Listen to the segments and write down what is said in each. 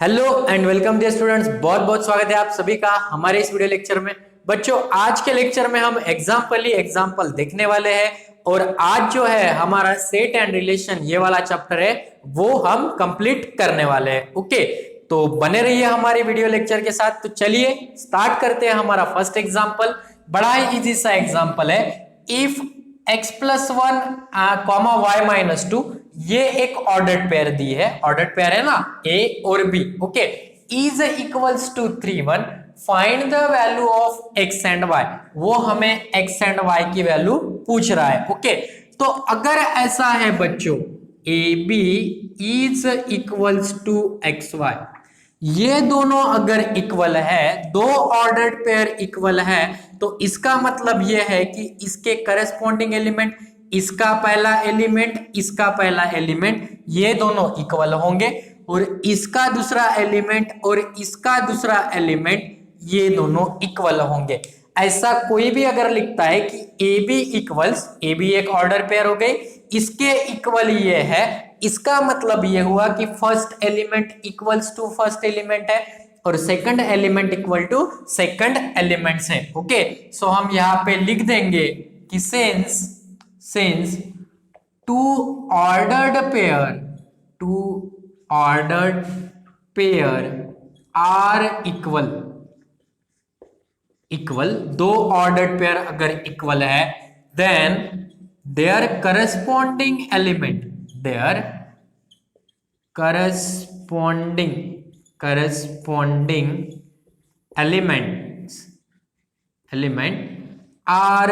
Hello and welcome dear students, बहुत बहुत स्वागत है आप सभी का हमारे इस वीडियो लेक्चर में। बच्चों, आज के लेक्चर में हम एग्जाम्पल देखने वाले हैं और आज जो है हमारा सेट एंड रिलेशन ये वाला चैप्टर है वो हम कंप्लीट करने वाले हैं। ओके, तो बने रहिए हमारे वीडियो लेक्चर के साथ। तो चलिए स्टार्ट करते हैं हमारा फर्स्ट एग्जाम्पल। बड़ा ही इजी सा एग्जाम्पल है। If x plus one comma Y minus two, ये एक ऑर्डर्ड पेयर दी है। ऑर्डर्ड पेयर है ना, a और b। Okay, is equals to 3 1, find the value of x and y। वो हमें x एंड y की वैल्यू पूछ रहा है। ओके, तो अगर ऐसा है बच्चों, ab is equals to xy, ये दोनों अगर इक्वल है, दो ऑर्डर्ड पेयर इक्वल है, तो इसका मतलब यह है कि इसके करस्पॉन्डिंग एलिमेंट, इसका पहला एलिमेंट, इसका पहला एलिमेंट, ये दोनों इक्वल होंगे और इसका दूसरा एलिमेंट और इसका दूसरा एलिमेंट, ये दोनों इक्वल होंगे। ऐसा कोई भी अगर लिखता है कि A B equals, A B एक ऑर्डर पेयर हो गई, इसके इक्वल ये है, इसका मतलब ये हुआ कि first element equals to first element है और second element equal to second elements है। ओके, सो हम यहां पे लिख देंगे कि since two ordered pair are equal, दो ऑर्डर्ड पेयर अगर इक्वल है, then their corresponding element, their corresponding element are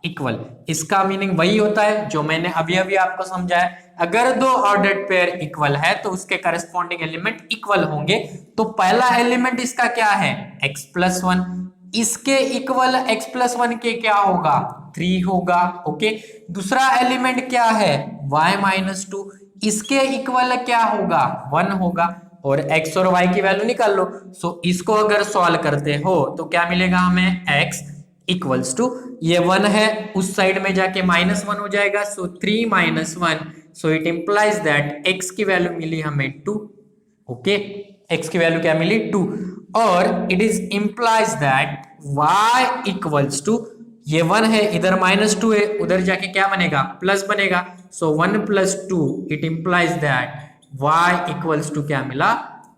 equal. इसका मीनिंग वही होता है जो मैंने अभी अभी आपको समझाया। अगर दो ऑर्डर्ड पेयर इक्वल है तो उसके करस्पॉन्डिंग एलिमेंट इक्वल होंगे। तो पहला एलिमेंट इसका क्या है, x प्लस वन, इसके इक्वल x प्लस वन के क्या होगा, 3 होगा। ओके, दूसरा एलिमेंट क्या है, y माइनस टू, इसके इक्वल क्या होगा, 1 होगा और x और y की वैल्यू निकाल लो। सो इसको अगर सॉल्व करते हो तो क्या मिलेगा हमें, x इक्वल्स टू, ये 1 है, उस साइड में जाके -1 हो जाएगा, सो 3 minus 1, so it implies that x की वैल्यू मिली हमें 2। ओके, x की वैल्यू क्या मिली, 2। और it is implies that y equals to, ये 1 है, इधर -2 है, उधर जाके क्या बनेगा, प्लस बनेगा, so 1 plus 2, it implies that y equals to क्या मिला,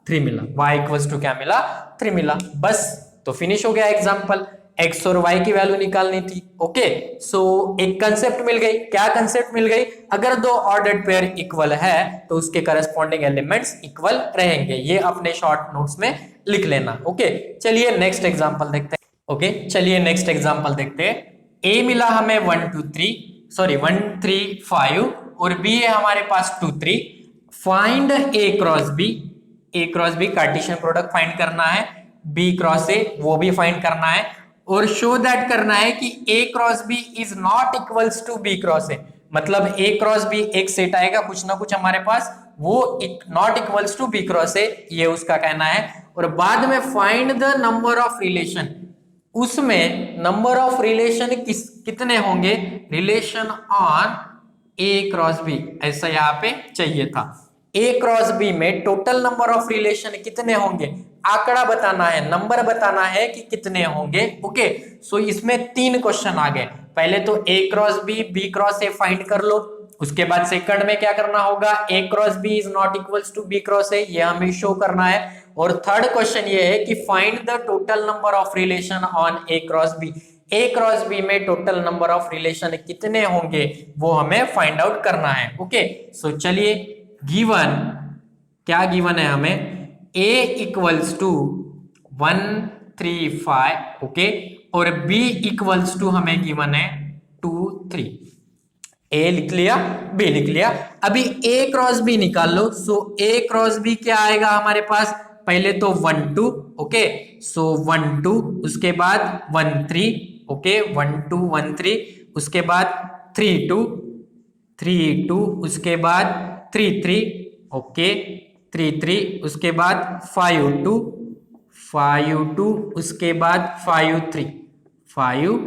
3 मिला। y इक्वल्स टू क्या मिला, 3 मिला। बस, तो फिनिश हो गया एग्जाम्पल। x और y की वैल्यू निकालनी थी। ओके, सो एक कंसेप्ट मिल गई। क्या कंसेप्ट मिल गई, अगर दो ऑर्डर्ड पेयर इक्वल है तो उसके करस्पॉन्डिंग एलिमेंट्स इक्वल रहेंगे। ये अपने शॉर्ट नोट्स में लिख लेना। ओके, चलिए नेक्स्ट एग्जांपल देखते हैं। ओके, चलिए नेक्स्ट एग्जांपल देखते हैं। a मिला हमें 1 2 3, सॉरी 1 3 5 और b है हमारे पास 2 3। Find a cross b cartesian product find करना है, b क्रॉस a वो भी फाइंड करना है और शो दैट करना है कि a cross b is not equals to b cross a। मतलब a क्रॉस b एक सेट आएगा कुछ ना कुछ हमारे पास, वो not equals to b cross a, ये उसका कहना है। और बाद में find the number of relation, उसमें नंबर ऑफ रिलेशन कितने होंगे, relation on a cross b, ऐसा यहाँ पे चाहिए था। a क्रॉस b में टोटल नंबर ऑफ रिलेशन कितने होंगे, आंकड़ा बताना है, नंबर बताना है कि कितने होंगे। ओके, सो इसमें 3 क्वेश्चन आ गए। पहले तो a cross b cross a find कर लो, उसके बाद सेकंड में क्या करना होगा, a cross b is not equals to b cross a, ये हमें शो करना है। और थर्ड क्वेश्चन ये है कि find the total number of relation on a cross b, a cross b में टोटल नंबर ऑफ रिलेशन कितने होंगे वो हमें फाइंड आउट करना है। ओके, सो चलिए, गिवन क्या गिवन है हमें, a इक्वल्स टू 1 3 5, ओके, और b इक्वल्स टू हमें गिवन है 2 3। a लिख लिया, b लिख लिया। अभी a क्रॉस b निकाल लो। सो a क्रॉस b क्या आएगा हमारे पास, पहले तो 1 2, ओके, सो 1 2, उसके बाद 1 3, ओके, 1 2 1 3, उसके बाद 3 2 3 2, उसके बाद 3 3, ओके, 3 3, उसके बाद 5 2 5 2, उसके बाद 5 3 5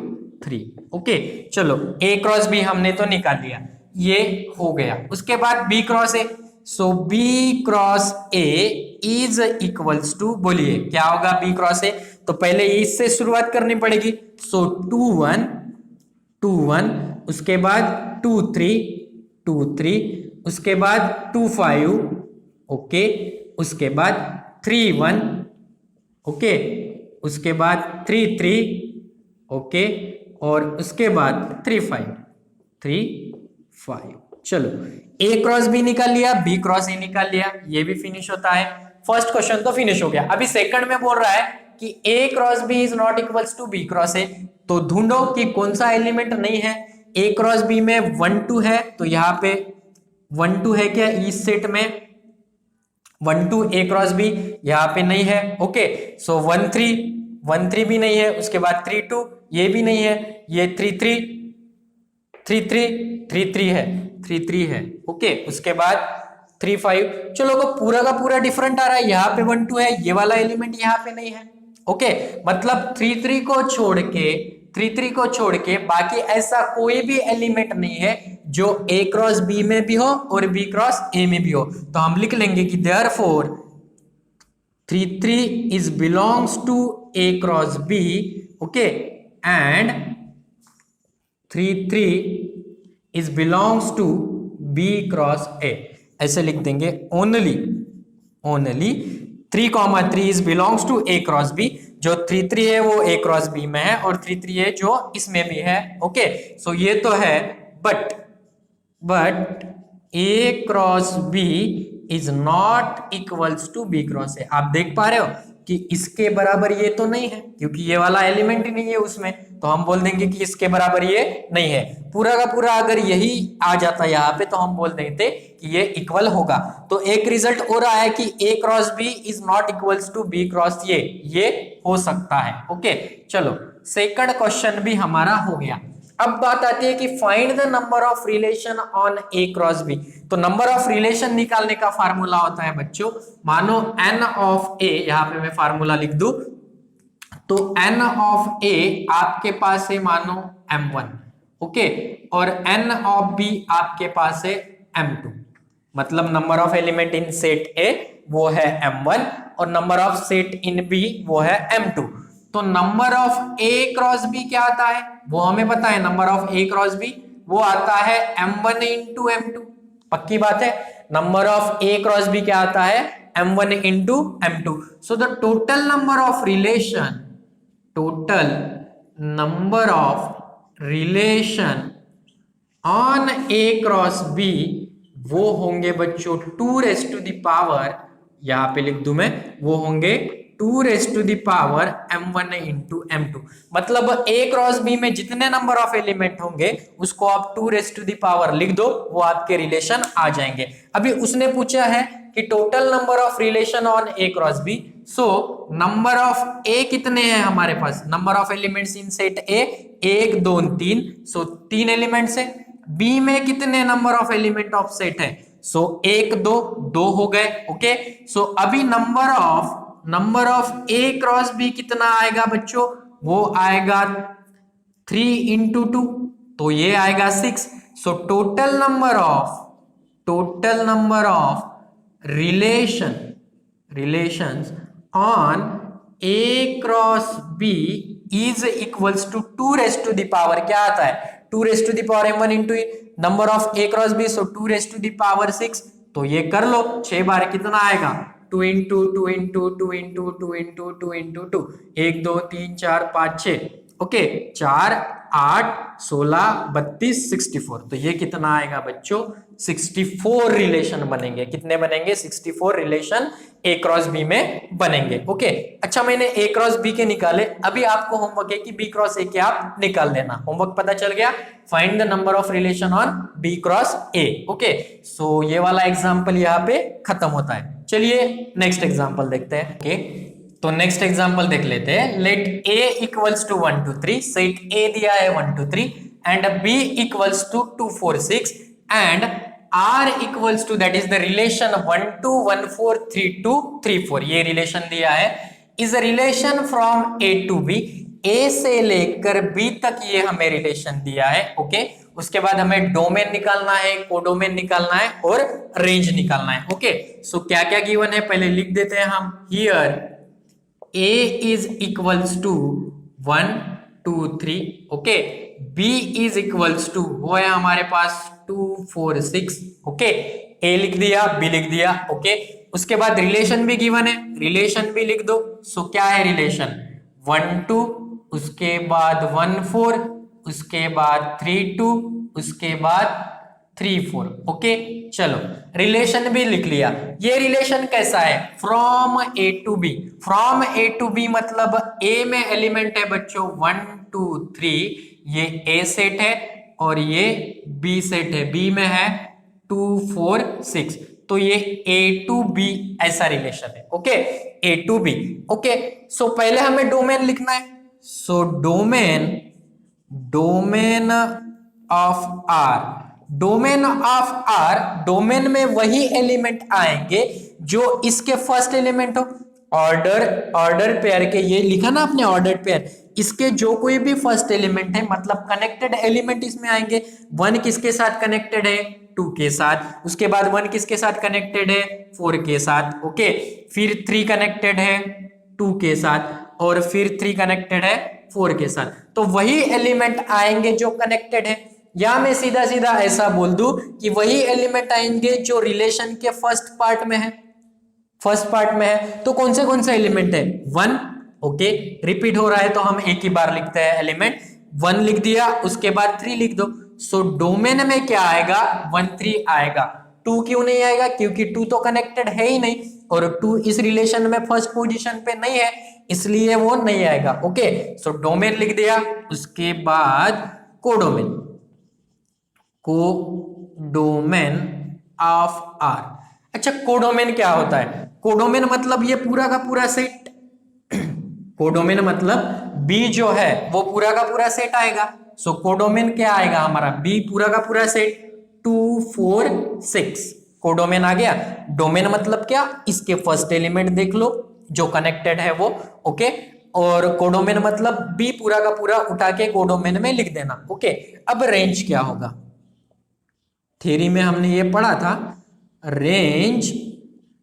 3। ओके, चलो a क्रॉस b हमने तो निकाल लिया, ये हो गया। उसके बाद b cross a, so B cross A is equals to, बोलिए क्या होगा बी क्रॉस ए? तो पहले इससे शुरुआत करनी पड़ेगी। सो 2 1 2 1, उसके बाद 2 3 2 3, उसके बाद 2 5, ओके, उसके बाद 3 1, ओके, उसके बाद 3 3, ओके, और उसके बाद 3 5 3 5। चलो ए क्रॉस बी निकाल लिया, बी क्रॉस ए निकाल लिया, ये भी फिनिश होता है। फर्स्ट क्वेश्चन तो फिनिश हो गया। अभी सेकंड में बोल रहा है कि A cross B is not equals to B cross A, तो ढूंढो कि कौन सा एलिमेंट नहीं है। ए क्रॉस बी में 1 2 है, तो यहां पे 1 2 है क्या इस सेट में? 1 2 ए क्रॉस बी यहां पे नहीं है, ओके। सो 1 3 भी नहीं है, उसके बाद 3 2 ये भी नहीं है, ये 3 3 है, 3 3 है, ओके। उसके बाद 3 5। चलो को पूरा का पूरा डिफरेंट आ रहा है, यहाँ पे 1 2 है, ये वाला एलिमेंट यहाँ पे नहीं है, ओके। मतलब 3 3 को छोड़ के बाकी ऐसा कोई भी एलिमेंट नहीं है जो ए क्रॉस बी में भी हो और बी क्रॉस ए में भी हो। तो हम लिख लेंगे कि therefore 3 3 is belongs to A cross B, okay, and 3 3 is belongs to B cross A। ऐसे लिख देंगे only 3 is belongs to A cross B। जो 3 3 है वो A cross B में है और 3 3 है जो इसमें भी है, ओके। सो ये तो है, but A cross B is not equals to B cross A. आप देख पा रहे हो कि इसके बराबर ये तो नहीं है, क्योंकि ये वाला एलिमेंट ही नहीं है उसमें, तो हम बोल देंगे कि इसके बराबर ये नहीं है। पूरा का पूरा अगर यही आ जाता यहाँ पे तो हम बोल देते कि ये इक्वल होगा। तो एक रिजल्ट हो रहा है कि A cross B is not equals to B cross ये हो सकता है, ओके। चलो सेकंड क्वेश्चन भी हमारा हो गया। अब बात आती है कि find the number of relation on A cross B. तो नंबर ऑफ रिलेशन निकालने का फार्मूला होता है बच्चों, मानो n ऑफ ए, यहां पे मैं फार्मूला लिख दूं तो n ऑफ ए आपके पास है मानो m1, ओके, और n ऑफ बी आपके पास है m2। मतलब number of element in set A वो है m1 और number of set in B वो है m2। तो number of A cross B क्या आता है वो हमें पता है। Number of A cross B वो आता है m1 इंटू m2, पक्की बात है। Number of A cross B क्या आता है m1 into m2। So the total number of relation on A cross B वो होंगे बच्चों 2 रेज़ टू द पावर, यहां पे लिख दूं मैं, वो होंगे 2 raise to the power m1 into m2। मतलब a क्रॉस b में जितने नंबर ऑफ एलिमेंट होंगे उसको आप 2 रेज़ टू द पावर लिख दो, वो आपके रिलेशन आ जाएंगे। अभी उसने पूछा है कि total number of relation on a cross b। So number of a कितने हैं हमारे पास? Number of elements in set a 1 2 3, so 3 elements है। b में कितने number of element of set है? सो 1 2 हो गए, ओके। सो अभी number of A cross B कितना आएगा बच्चों? वो आएगा 3 इंटू 2, तो ये आएगा 6। So total number of relations on A cross B is equals to 2 raise to the power, क्या आता है 2 raise to the power m1 into number of A cross B, so 2 raise to the power 6। तो ये कर लो 6 बार कितना आएगा 2 into 2 into 2 into 2 into 2 into 2, 1 2 3 4 5 6, okay, 4 8 16 32 64। तो ये कितना आएगा बच्चों 64 रिलेशन बनेंगे। कितने बनेंगे? 64 रिलेशन ए क्रॉस बी में बनेंगे, ओके। अच्छा मैंने ए क्रॉस बी के निकाले, अभी आपको होमवर्क है कि बी क्रॉस ए के आप निकाल देना। होमवर्क पता चल गया, find the number of relation on B cross A, okay. So ये वाला एग्जांपल यहाँ पे खत्म होता है। चलिए नेक्स्ट एग्जांपल देखते हैं, ओके। तो नेक्स्ट एग्जांपल देख लेते हैं। Let a equals to 1 2 3, set a दिया है 1 2 3 and b equals to 2 4 6 and r equals to, that is the relation 1 2 1 4 3 2 3 4, ये रिलेशन दिया है। Is a relation from a to b, a से लेकर b तक ये हमें रिलेशन दिया है, ओके। उसके बाद हमें डोमेन निकालना है, कोडोमेन निकालना है और रेंज निकालना है। ओके, सो क्या क्या गिवन है पहले लिख देते हैं हम। Here A is equals to 1 2 3, okay. B is equals to वो है हमारे पास 2 4 6, ओके। A लिख दिया, B लिख दिया, ओके। उसके बाद रिलेशन भी गिवन है, रिलेशन भी लिख दो। सो क्या है रिलेशन, 1 2, उसके बाद 1 4, उसके बाद 3 2, उसके बाद 3 4, ओके। चलो रिलेशन भी लिख लिया। ये रिलेशन कैसा है, from A to B. From A to B मतलब ए में एलिमेंट है बच्चों 1 2 3, ये ए सेट है और ये बी सेट है, बी में है 2 4 6, तो ये ए टू बी ऐसा रिलेशन है, okay. A to B, okay. So पहले हमें डोमेन लिखना है। So domain, domain of R, domain of R, domain में वही एलिमेंट आएंगे जो इसके फर्स्ट एलिमेंट हो। ऑर्डर पेयर के, ये लिखा ना आपने ऑर्डर पेयर, इसके जो कोई भी फर्स्ट एलिमेंट है मतलब कनेक्टेड एलिमेंट इसमें आएंगे। 1 किसके साथ कनेक्टेड है, 2 के साथ। उसके बाद 1 किसके साथ कनेक्टेड है, 4 के साथ, ओके। फिर 3 कनेक्टेड है 2 के साथ और फिर 3 कनेक्टेड है 4 के साथ। तो वही एलिमेंट आएंगे जो कनेक्टेड है, या मैं सीधा सीधा ऐसा बोल दूं कि वही एलिमेंट आएंगे जो रिलेशन के फर्स्ट पार्ट में है, फर्स्ट पार्ट में है। तो कौन से एलिमेंट है, 1, ओके। रिपीट हो रहा है तो हम एक ही बार लिखते हैं एलिमेंट, 1 लिख दिया, उसके बाद 3 लिख दो। सो डोमेन में क्या आएगा, 1 3 आएगा। 2 क्यों नहीं आएगा, क्योंकि 2 तो कनेक्टेड है ही नहीं और 2 इस रिलेशन में फर्स्ट पोजीशन पे नहीं है, इसलिए वो नहीं आएगा, ओके। सो डोमेन लिख दिया, उसके बाद कोडोमेन, कोडोमेन ऑफ आर। अच्छा, कोडोमेन क्या होता है, कोडोमेन मतलब ये पूरा का पूरा सेट। कोडोमेन मतलब बी जो है वो पूरा का पूरा सेट आएगा। सो कोडोमेन क्या आएगा हमारा, बी पूरा का पूरा सेट 2 4 6, कोडोमेन आ गया। डोमेन मतलब क्या, इसके फर्स्ट एलिमेंट देख लो जो कनेक्टेड है वो, ओके। और कोडोमेन मतलब बी पूरा का पूरा उठा के कोडोमेन में लिख देना, ओके। अब रेंज क्या होगा, थ्योरी में हमने ये पढ़ा था, रेंज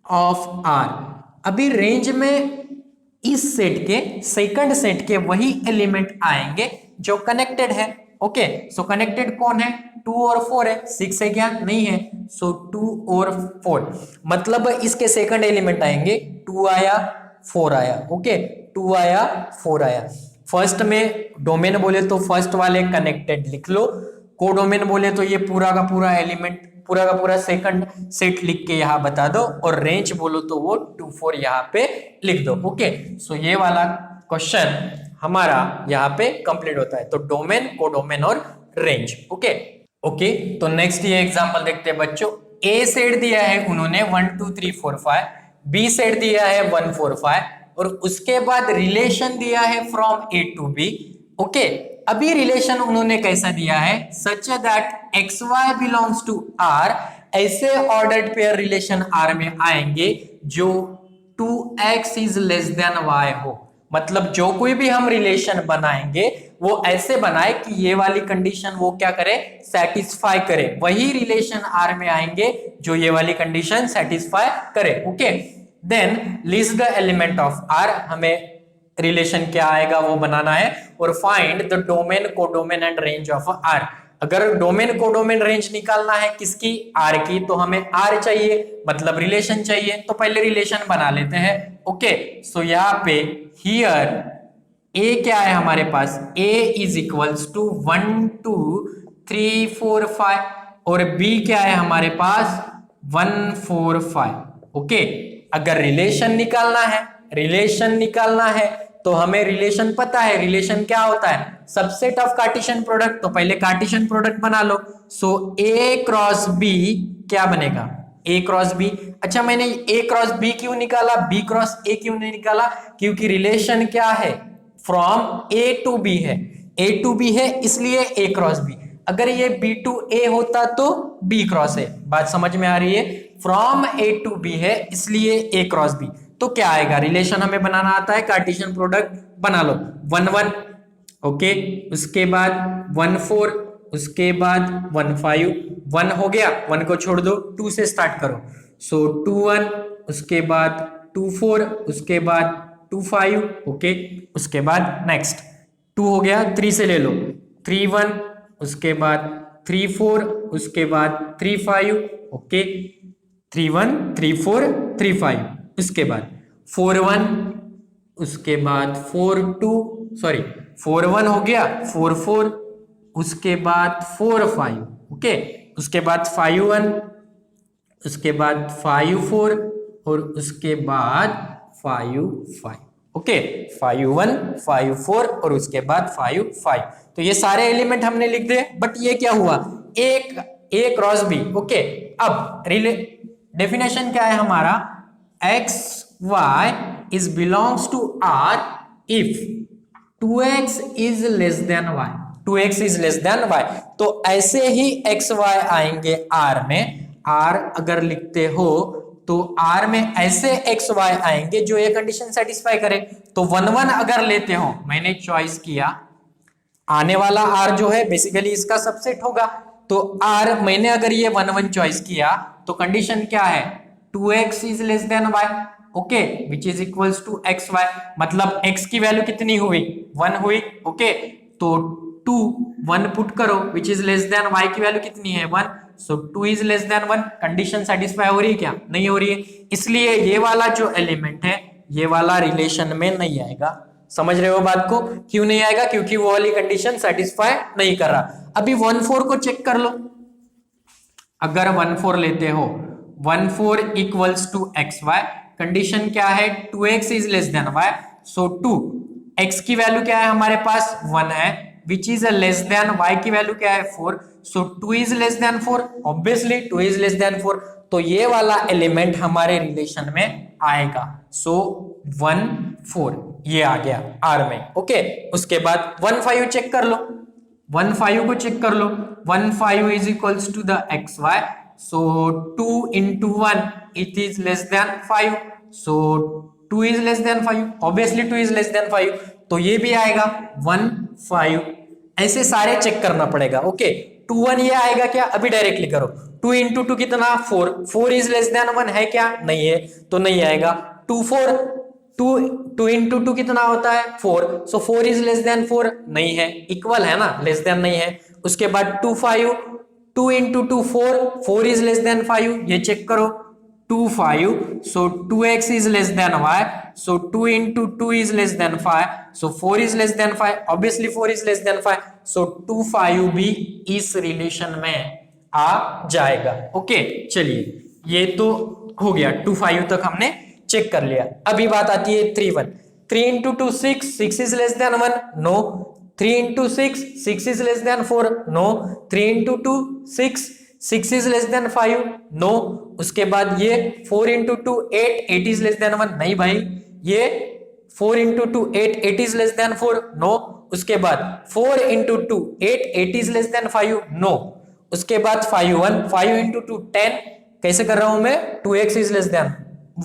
ऑफ आर। अभी रेंज में इस सेट के सेकंड सेट के वही एलिमेंट आएंगे जो कनेक्टेड है, ओके। सो कनेक्टेड कौन है, 2 और 4 है, 6 है क्या, नहीं है। सो 2 और 4 मतलब इसके सेकंड एलिमेंट आएंगे, 2 आया 4 आया, ओके। 2 आया 4 आया। फर्स्ट में डोमेन बोले तो फर्स्ट वाले कनेक्टेड लिख लो, कोडोमेन बोले तो ये पूरा का पूरा एलिमेंट, पूरा का पूरा सेकंड सेट लिख के यहां बता दो, और रेंज बोलो तो वो 2 4 यहाँ पे लिख दो, ओके। सो ये वाला क्वेश्चन हमारा यहाँ पे कंप्लीट होता है। तो डोमेन, कोडोमेन और रेंज, ओके। ओके, तो नेक्स्ट ये एग्जांपल देखते हैं बच्चों। ए सेट दिया है उन्होंने 1 2 3 4 5, बी सेट दिया है 1 4 5 और उसके बाद रिलेशन दिया है from A to B, okay. अभी रिलेशन उन्होंने कैसा दिया है, such that X Y belongs to R, ऐसे ऑर्डर्ड पेयर रिलेशन आर में आएंगे जो 2x is less than y हो। मतलब जो कोई भी हम रिलेशन बनाएंगे वो ऐसे बनाए कि ये वाली कंडीशन वो क्या करे, सेटिस्फाई करे। वही रिलेशन आर में आएंगे जो ये वाली कंडीशन सेटिस्फाई करे, okay. Then list the element of R, हमें रिलेशन क्या आएगा वो बनाना है, और find the domain, codomain and range of R. अगर डोमेन, कोडोमेन, रेंज निकालना है किसकी, आर की, तो हमें आर चाहिए मतलब रिलेशन चाहिए। तो पहले रिलेशन बना लेते हैं, ओके। सो यहाँ पे हियर ए क्या है हमारे पास, ए इज इक्वल्स टू 1 2 3 4 5 और बी क्या है हमारे पास 1 4 5, ओके। अगर रिलेशन निकालना है तो हमें रिलेशन पता है, रिलेशन क्या होता है, सबसेट ऑफ कार्टेशियन प्रोडक्ट। तो पहले कार्टेशियन प्रोडक्ट बना लो। सो ए क्रॉस बी क्या बनेगा, ए क्रॉस बी। अच्छा, मैंने ए क्रॉस बी क्यों निकाला, बी क्रॉस ए क्यों नहीं निकाला, क्योंकि रिलेशन क्या है, फ्रॉम ए टू बी है, ए टू बी है इसलिए ए क्रॉस बी। अगर ये बी टू ए होता तो बी क्रॉस ए, बात समझ में आ रही है। फ्रॉम ए टू बी है इसलिए ए क्रॉस बी। तो क्या आएगा, रिलेशन हमें बनाना आता है, कार्टेशियन प्रोडक्ट बना लो। 1 1, ओके। उसके बाद 1 4, उसके बाद 1 5, 1 हो गया, 1 को छोड़ दो, 2 से स्टार्ट करो, सो 2 1, उसके बाद 2 4, उसके बाद 2 5, ओके, उसके बाद नेक्स्ट 2 हो गया, 3 से ले लो, 3 1, उसके बाद 3 4, उसके बाद 3 5, ओके, 3 1 3 4 3 5, उसके बाद 4 1, उसके बाद 4 2, सॉरी 4 1 हो गया, 4 4, उसके बाद 4 5, ओके, उसके बाद 5 1, उसके बाद 5 4, और उसके बाद 5 5, ओके, 5 1 5 4, और उसके बाद 5 5। तो ये सारे एलिमेंट हमने लिख दिए, बट ये क्या हुआ, एक ए क्रॉस बी, ओके। अब डेफिनेशन क्या है हमारा, X Y is belongs to R if 2x is less than Y, 2x is less than Y. तो ऐसे ही एक्स वाई आएंगे आर में, आर अगर लिखते हो तो आर में ऐसे एक्स वाई आएंगे जो ये कंडीशन सेटिस्फाई करे। तो 1 1 अगर लेते हो, मैंने चॉइस किया, आने वाला आर जो है बेसिकली इसका सबसेट होगा, तो आर मैंने अगर ये 1 1 चॉइस किया तो कंडीशन क्या है, 2x is less than y, okay, which is equals to x Y. मतलब x की वैल्यू कितनी हुई, 1 हुई, ओके, तो 2 1 पुट करो, विच इज लेस देन y की वैल्यू कितनी है, 1, सो 2 is less then 1। Condition satisfy हो रही है क्या, नहीं हो रही है, इसलिए ये वाला जो एलिमेंट है ये वाला रिलेशन में नहीं आएगा। समझ रहे हो बात को, क्यों नहीं आएगा, क्योंकि वो वाली कंडीशन सेटिस्फाई नहीं कर रहा। अभी 1 4 को चेक कर लो, अगर 1 4 लेते हो, 1 4 equals to x Y, condition क्या है, 2x is less than y, so 2 x की वैल्यू क्या है हमारे पास 1 है, which is less than y की वैल्यू क्या है 4, so 2 is less than 4, obviously 2 is less than 4। तो ये वाला एलिमेंट हमारे रिलेशन में आएगा, सो 1 4 ये आ गया R में, ओके। उसके बाद 1 5 चेक कर लो, 1 5 को चेक कर लो, 1 5 is equals to the x y, so 2 into 1 it is less than 5, so 2 is less than 5, obviously 2 is less than 5, तो ये भी आएगा 1 5। ऐसे सारे चेक करना पड़ेगा, ओके। 2 1 ये आएगा क्या, अभी डायरेक्टली करो, 2 into 2 कितना 4, 4 is less than 1 है क्या, नहीं है, तो नहीं आएगा। 2 4, 2 into 2 कितना होता है 4, so 4 is less than 4 नहीं है, इक्वल है ना, लेस देन नहीं है। उसके बाद 2 5, 2 into 2 4, 4 is less than 5, ये चेक करो, 2 5, so 2x is less than y, so 2 into 2 is less than 5, so 4 is less than 5, obviously 4 is less than 5, so 2 5 भी इस रिलेशन में आ जाएगा, ओके। चलिए ये तो हो गया, 2 5 तक हमने चेक कर लिया। अभी बात आती है 3 1, 3 into 2 6, 6 is less than 1, no, 3 into 6, 6 is less than 4, no, 3 into 2 6, 6 is less than 5, no। उसके बाद ये 4 into 2 8, 8 is less than 1, नहीं भाई, ये 4 into 2 8, 8 is less than 4, no। उसके बाद 4 into 2 8, 8 is less than 5, no। उसके बाद 5 1, 5 into 2 10, कैसे कर रहा हूं मैं, 2x is less than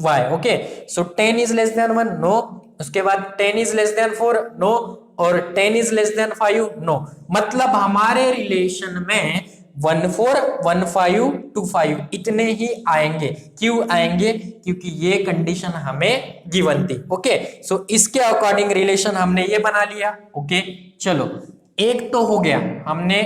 y, okay, so 10 is less than 1, no। उसके बाद 10 is less than 4, no, और 10 is less than 5, no। मतलब हमारे रिलेशन में 1 4 1 5 2 5 इतने ही आएंगे। क्यों आएंगे, क्योंकि ये कंडीशन हमें गिवन थी, ओके। सो इसके अकॉर्डिंग रिलेशन हमने ये बना लिया, ओके। चलो एक तो हो गया, हमने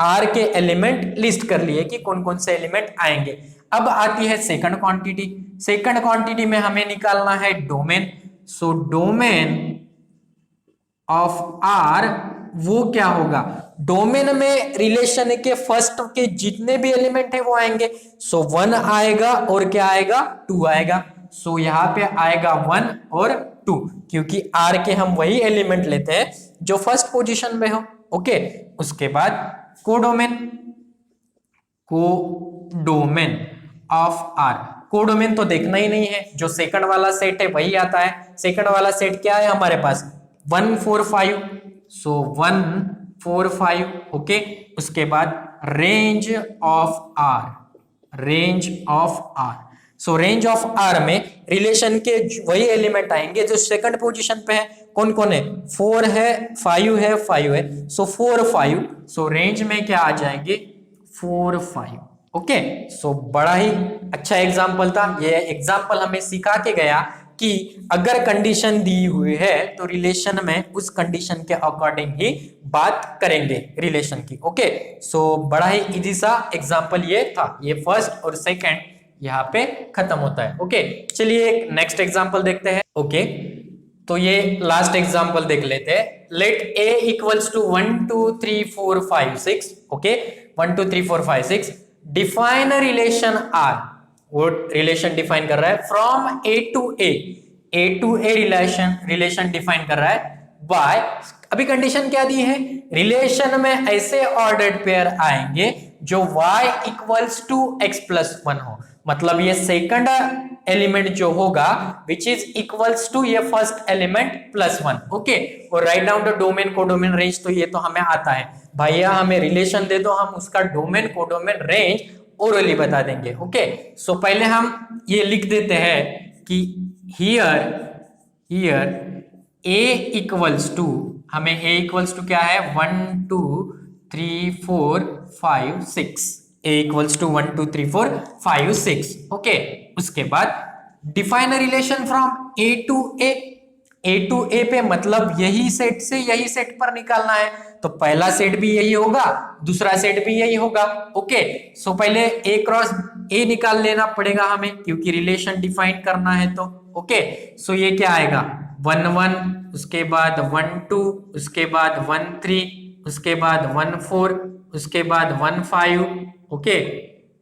R के एलिमेंट लिस्ट कर लिए कि कौन कौन से एलिमेंट आएंगे। अब आती है सेकंड क्वांटिटी। सेकंड क्वांटिटी में हमें निकालना है domain. So domain of R वो क्या होगा, डोमेन में रिलेशन के फर्स्ट के जितने भी एलिमेंट है वो आएंगे। सो 1 आएगा और क्या आएगा 2 आएगा। सो यहाँ पे आएगा 1 और 2, क्योंकि R के हम वही एलिमेंट लेते हैं जो फर्स्ट पोजीशन में हो, ओके। उसके बाद codomain, codomain of R। Codomain तो देखना ही नहीं है, जो सेकंड वाला सेट है वही आता है। सेकंड वाला सेट क्या है हमारे पास 1 4 5, सो 1 4 5, ओके। उसके बाद range of R, range of R, so range of R में रिलेशन के वही एलिमेंट आएंगे जो सेकंड पोजीशन पे है। कौन कौन है? 4 है, 5 है, 5 है। सो 4 5, सो रेंज में क्या आ जाएंगे? 4 5। ओके, सो बड़ा ही अच्छा एग्जाम्पल था ये। एग्जाम्पल हमें सिखा के गया कि अगर कंडीशन दी हुई है तो रिलेशन में उस कंडीशन के अकॉर्डिंग ही बात करेंगे रिलेशन की। ओके, सो बड़ा ही इजी सा एग्जाम्पल ये था। ये फर्स्ट और सेकंड यहाँ पे खत्म होता है। ओके, चलिए एक नेक्स्ट एग्जाम्पल देखते हैं। ओके, तो ये लास्ट एग्जाम्पल देख लेते हैं। Let a equals to 1 2 3 4 5 6। Okay, 1 2 3 4 5 6। Define a relation R। वो रिलेशन डिफाइन कर रहा है from a to a relation define कर रहा है बाय। अभी कंडीशन क्या दी है? रिलेशन में ऐसे ऑर्डर्ड पेयर आएंगे जो y equals to x plus 1 हो। मतलब ये सेकंड एलिमेंट जो होगा विच इज इक्वल्स टू ये फर्स्ट एलिमेंट प्लस 1। ओके, और right down the domain codomain range, तो ये तो हमें आता है भैया, हमें रिलेशन दे दो, हम उसका डोमेन कोडोमेन रेंज ओरली बता देंगे। ओके, सो पहले हम ये लिख देते हैं कि हियर a इक्वल्स टू, हमें a इक्वल्स टू क्या है? 1 2 3 4 5 6। a equals to 1 2 3 4 5 6। ओके, उसके बाद define relation from a to a पे, मतलब यही सेट से यही सेट पर निकालना है। तो पहला सेट भी यही होगा, दूसरा सेट भी यही होगा। ओके, सो पहले a क्रॉस a निकाल लेना पड़ेगा हमें, क्योंकि रिलेशन डिफाइन करना है। तो ओके, सो ये क्या आएगा? 1 1, उसके बाद 1 2, उसके बाद 1 3, उसके बाद 1 4, उसके बाद 1 5। ओके,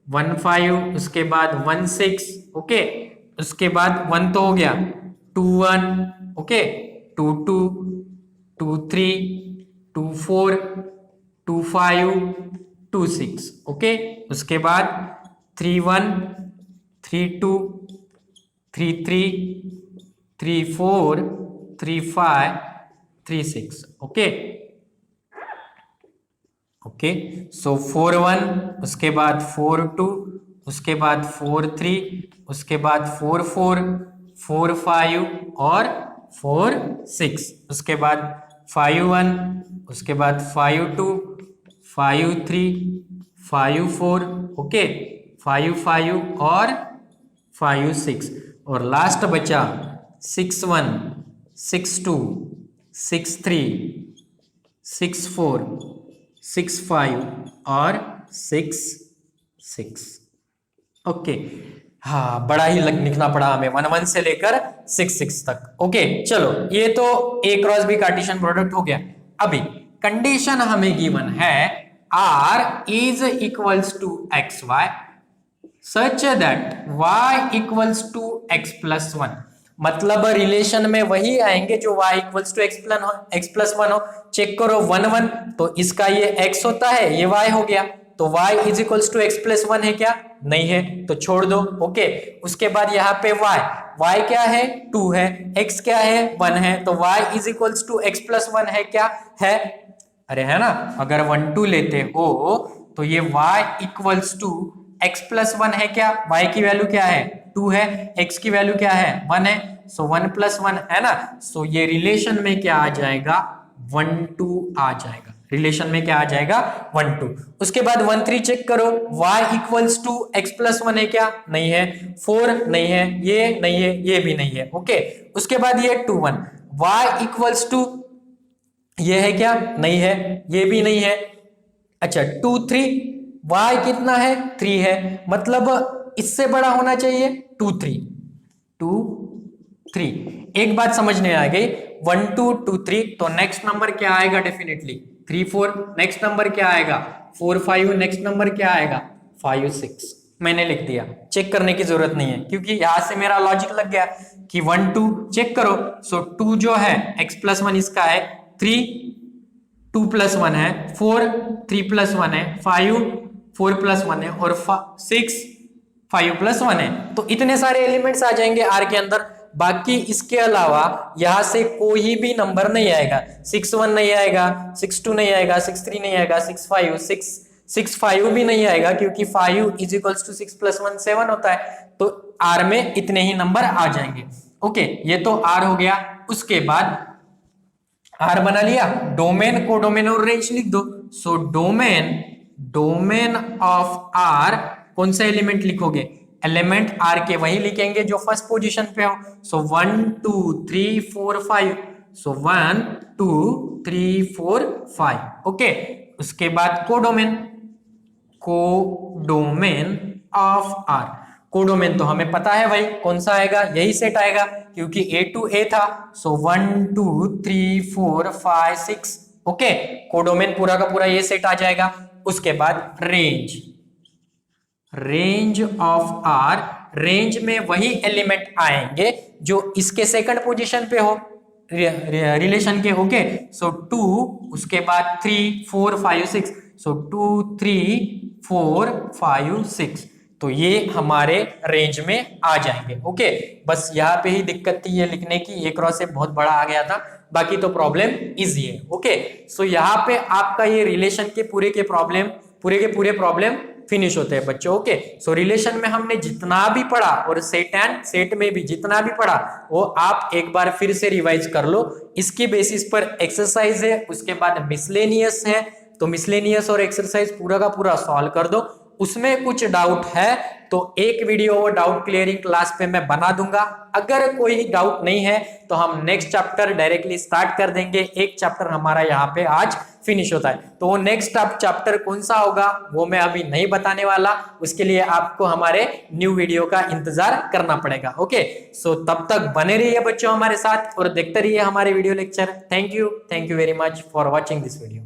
1 5, उसके बाद 1 6। ओके, उसके बाद 1 तो हो गया, 2 1। ओके, 2 2, 2 3, 2 4, 2 5, 2 6। ओके, उसके बाद 3 1, 3 2, 3 3, 3 4, 3 5, 3 6। ओके ओके, सो 4 1, उसके बाद 4 2, उसके बाद 4 3, उसके बाद 4 4, 4 5 और 4 6। उसके बाद 5 1, उसके बाद 5 2, 5 3, 5 4। ओके, 5 5 और 5 6, और लास्ट बचा 6 1, 6 2, 6 3, 6 4, 6 5 और 6 6। ओके, हाँ, बड़ा ही लिखना पड़ा हमें 1 1 से लेकर 6 6 तक। ओके, चलो ये तो a cross b cartesian product हो गया। अभी कंडीशन हमें गिवन है r is equals to x y such that y equals to x plus 1। मतलब रिलेशन में वही आएंगे जो y equals to x plus 1 हो। चेक करो 1 1, तो इसका ये x होता है, ये y हो गया। तो y is equals to x plus 1 है क्या? नहीं है, तो छोड़ दो। ओके, उसके बाद यहाँ पे y क्या है? 2 है, x क्या है? 1 है। तो y is equals to x plus 1 है क्या? है, अरे है ना। अगर 1 2 लेते हो तो ये y equals to x plus 1 है क्या? y की वैल्यू क्या है? 2 है, x की वैल्यू क्या है? 1 है। सो 1 प्लस 1 है ना। सो ये रिलेशन में क्या आ जाएगा? 1 2 आ जाएगा। रिलेशन में क्या आ जाएगा? 1 2। उसके बाद 1 3 चेक करो, y equals to x plus 1 है क्या? नहीं है। 4 नहीं है, ये नहीं है, ये भी नहीं है। ओके, उसके बाद ये 2 1, y इक्वल्स टू ये है क्या? नहीं है, ये भी नहीं है। अच्छा 2 3, y कितना है? 3 है, मतलब इससे बड़ा होना चाहिए 2 3 2 3। एक बात समझने आ गई, 1 2 2 3, तो नेक्स्ट नंबर क्या आएगा? डेफिनेटली 3 4। नेक्स्ट नंबर क्या आएगा? 4 5। नेक्स्ट नंबर क्या आएगा? 5 6। मैंने लिख दिया, चेक करने की जरूरत नहीं है, क्योंकि यहां से मेरा लॉजिक लग गया कि 1 2 चेक करो। सो 2 जो है x प्लस 1 इसका है, 3 2 प्लस 1 है, 4 3 प्लस 1 है, 5 4 प्लस 1 है, और 6 5 प्लस 1 है। तो इतने सारे एलिमेंट्स आ जाएंगे R के अंदर। बाकी इसके अलावा यहां से कोई भी नंबर नहीं आएगा। 6 1 नहीं आएगा, 6 2 नहीं आएगा, 6 3 नहीं आएगा, 6 5 6 6 5 भी नहीं आएगा क्योंकि 5 इज इक्वल्स टू 6 प्लस 1 7 होता है, तो R में इतने ही नंबर आ जाएंगे। ओके, ये तो R हो गया। उसके बाद R बना लिया, डोमेन को डोमेन और रेंज लिख दो। सो डोमेन ऑफ R कौन सा एलिमेंट लिखोगे? एलिमेंट R के वही लिखेंगे जो फर्स्ट पोजीशन पे हो। सो 1 2 3 4 5, सो 1 2 3 4 5। ओके, उसके बाद कोडोमेन ऑफ R। कोडोमेन तो हमें पता है भाई कौन सा आएगा, यही सेट आएगा क्योंकि A टू A था। सो 1 2 3 4 5 6। ओके, कोडोमेन पूरा का पूरा ये सेट आ जाएगा। उसके बाद रेंज ऑफ R, रेंज में वही एलिमेंट आएंगे जो इसके सेकंड पोजीशन पे हो रिलेशन के। ओके, सो 2, उसके बाद 3 4 5 6, सो 2 3 4 5 6, तो ये हमारे रेंज में आ जाएंगे। ओके, बस यहाँ पे ही दिक्कत थी ये लिखने की, एक क्रॉस से बहुत बड़ा आ गया था, बाकी तो प्रॉब्लम इजी है। ओके, सो यहाँ पे आपका ये रिलेशन के पूरे के प्रॉब्लम फिनिश होते हैं बच्चों। ओके, सो रिलेशन में हमने जितना भी पढ़ा और सेट एंड सेट में भी जितना भी पढ़ा वो आप एक बार फिर से रिवाइज कर लो। इसकी बेसिस पर एक्सरसाइज है, उसके बाद मिसलेनियस है, तो मिसलेनियस और एक्सरसाइज पूरा का पूरा सॉल्व कर दो। उसमें कुछ डाउट है तो एक वीडियो वो डाउट क्लियरिंग क्लास पे मैं बना दूंगा। अगर कोई डाउट नहीं है तो हम नेक्स्ट चैप्टर डायरेक्टली स्टार्ट कर देंगे। एक चैप्टर हमारा यहाँ पे आज फिनिश होता है, तो वो नेक्स्ट चैप्टर कौन सा होगा वो मैं अभी नहीं बताने वाला, उसके लिए आपको हमारे न्यू वीडियो का इंतजार करना पड़ेगा। ओके, सो तब तक बने रहिए बच्चों हमारे साथ और देखते रहिए हमारे video lecture. Thank you very much for watching this video.